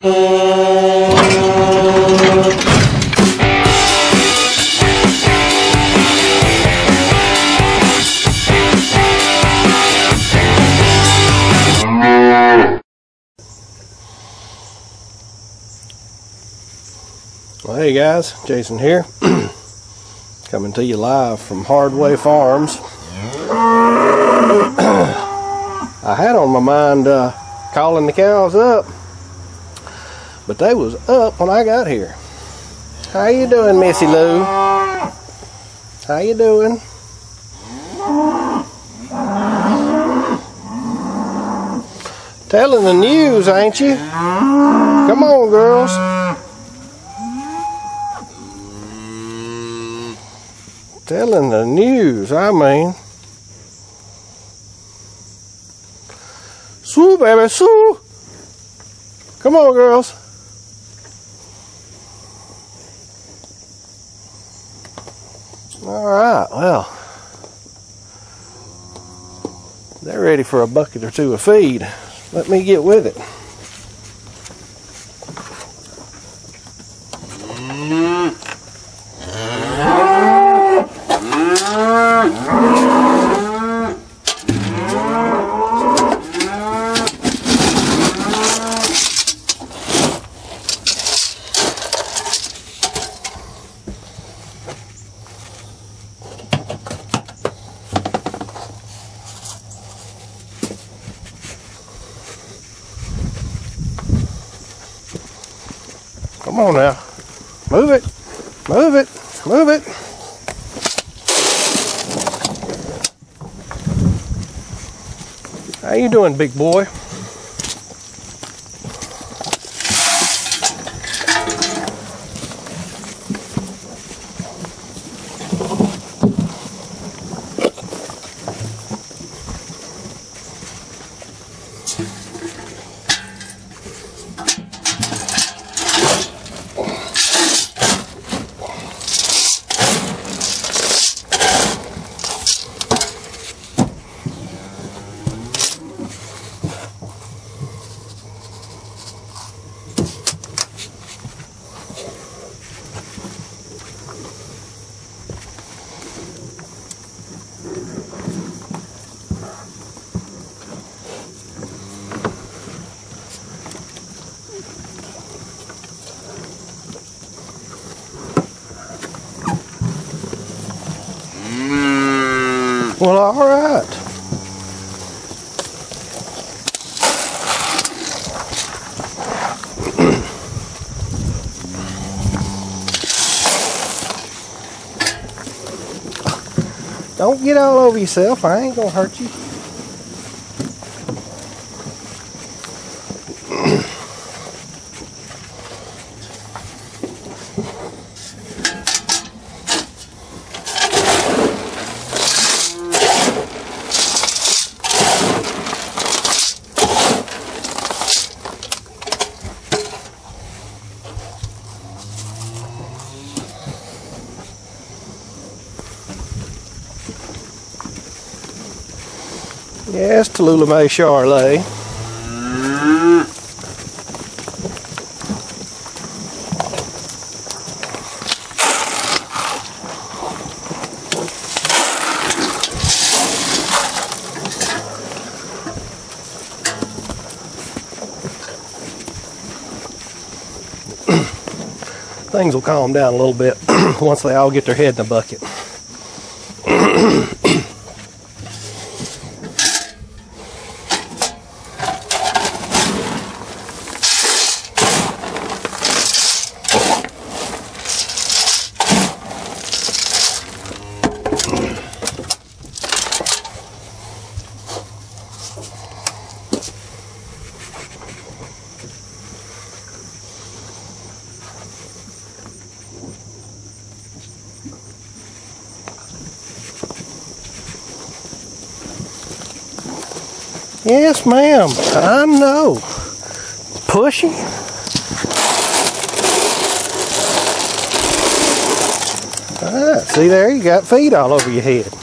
Well, hey guys, Jason here, coming to you live from Hardway Farms. I had on my mind calling the cows up, but they was up when I got here. How you doing, Missy Lou? How you doing? Telling the news, ain't you? Come on, girls. Telling the news, I mean. Sue, baby, Sue. Come on, girls. All right, well, they're ready for a bucket or two of feed. Let me get with it. Come on now. Move it. Move it. Move it. How you doing, big boy? Well, all right. Don't get all over yourself. I ain't gonna hurt you. Yes, Tallulah May Charlet. Things will calm down a little bit once they all get their head in the bucket. Yes, ma'am. I know. Pushy. Ah, see there, you got feed all over your head.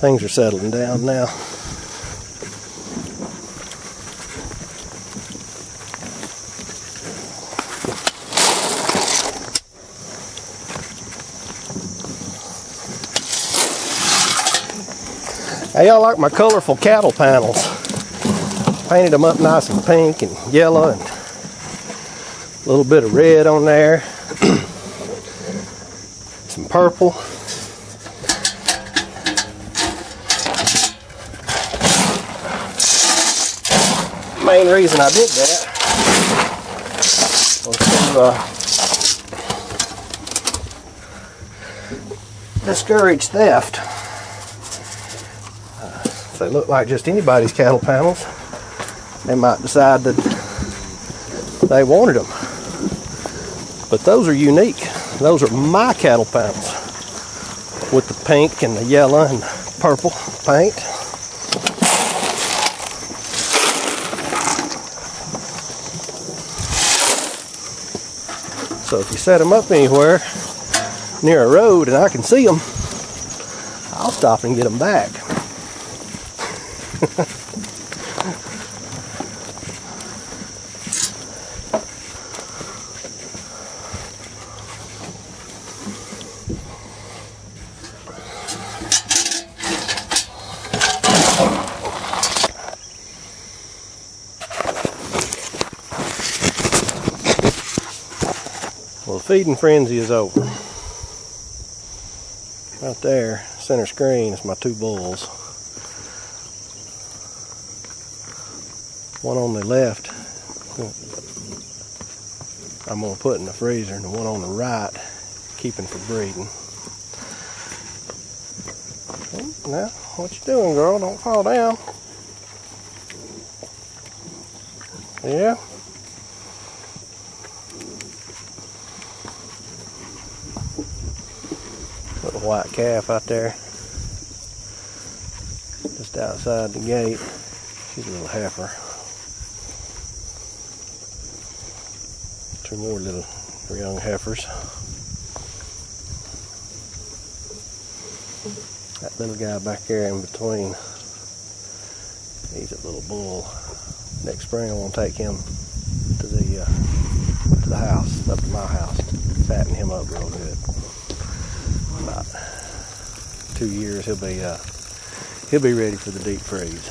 Things are settling down now. Hey, y'all like my colorful cattle panels. Painted them up nice and pink and yellow and a little bit of red on there. Some purple. Main reason I did that was to discourage theft. If they look like just anybody's cattle panels, they might decide that they wanted them. But those are unique. Those are my cattle panels with the pink and the yellow and purple paint. So if you set them up anywhere near a road and I can see them, I'll stop and get them back. Well, the feeding frenzy is over. Right there, center screen, is my 2 bulls. One on the left I'm going to put in the freezer, and the one on the right keeping for breeding. Oh, now, what you doing, girl? Don't fall down. Yeah? Little white calf out there, just outside the gate. She's a little heifer. 2 more little young heifers. That little guy back there in between, he's a little bull. Next spring I'm going to take him to the house, up to my house, fatten him up real good. About 2 years he'll be ready for the deep freeze.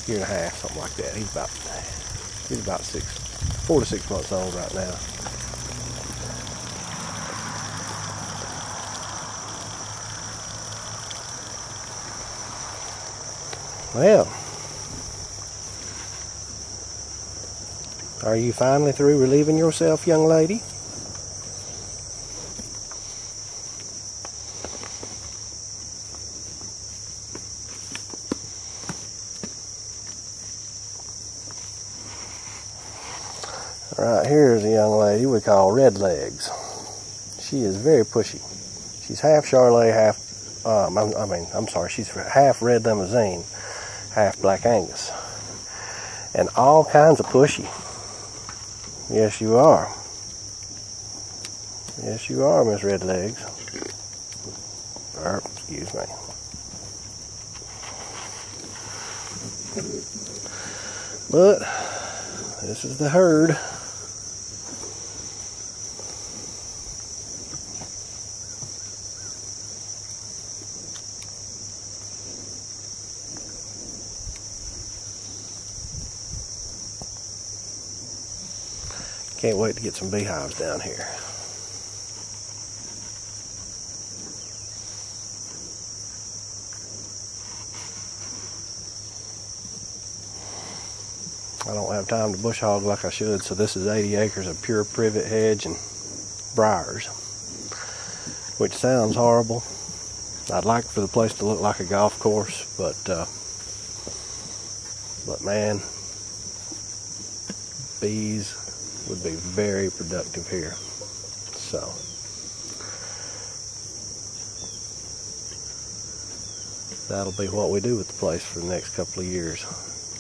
1.5 years, something like that. He's about 4 to 6 months old right now. Well, are you finally through relieving yourself, young lady? Right here is a young lady we call Red Legs. She is very pushy. She's half Charolais, she's half Red Limousine, half Black Angus, and all kinds of pushy. Yes, you are. Yes, you are, Miss Red Legs. Excuse me. But this is the herd. Can't wait to get some beehives down here. I don't have time to bush hog like I should, so this is 80 acres of pure privet hedge and briars, which sounds horrible. I'd like for the place to look like a golf course, but man, bees would be very productive here. So that'll be what we do with the place for the next couple of years,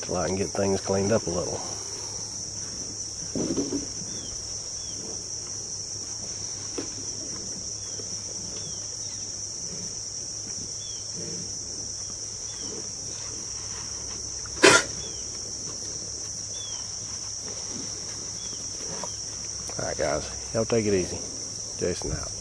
till I can get things cleaned up a little. Alright guys, y'all take it easy. Jason out.